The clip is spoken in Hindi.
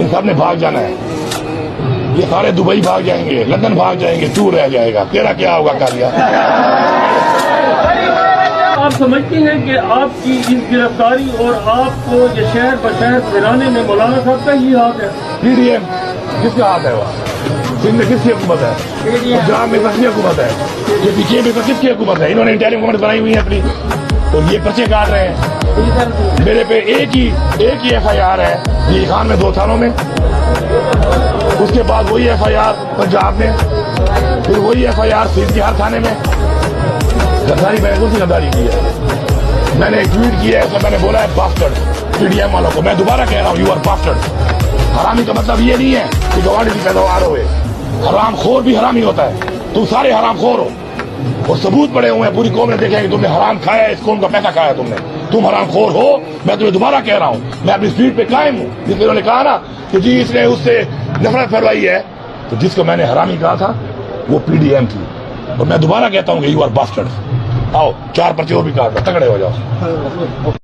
इन सब ने भाग जाना है, ये सारे दुबई भाग जाएंगे, लंदन भाग जाएंगे, तू रह जाएगा, तेरा क्या होगा करिया। आप समझते हैं कि आपकी इस गिरफ्तारी और आपको ये शहर बशहर फिराने में मौलाना साहब का ही हाथ है? पीडीएम किसका हाथ है? वह सिंध में किसकी हुकूमत है? पंजाब में किसकी हुकूमत है? ये पीछे में किसकी हुकूमत है? इन्होंने इंटरिम हुकूमत बनाई हुई है अपनी, तो ये पर्चे काट रहे हैं। मेरे पे एक ही FIR है जी खान में 2 थानों में, उसके बाद वही FIR पंजाब में, फिर वही FIR सिंध के हर थाने में। गद्दारी मैंने कौन सी गद्दारी की है? मैंने एक ट्वीट किया है, मैंने बोला है बास्टर्ड पीडीएम वालों को। मैं दोबारा कह रहा हूँ, यू आर बास्टर्ड। हरामी का मतलब ये नहीं है कि गवांडी की पैदावार हो, हराम खोर भी हरामी होता है। तुम सारे हराम खोर हो और सबूत पड़े हुए हैं, पूरी कौम ने देखा है कि तुमने हराम खाया, इस कौम का पैसा खाया तुमने। तुम हराम खोर हो। मैं तुम्हें दोबारा कह रहा हूँ, मैं अपनी स्पीड पे कायम हूँ। जिस उन्होंने कहा ना कि जी इसने उससे नफरत फैलाई है, तो जिसको मैंने हरामी कहा था वो पीडीएम थी। और मैं दोबारा कहता हूँ कि यू आर बास्टर्ड। आओ 4 पर्चे और भी काट दो, तगड़े हो जाओ।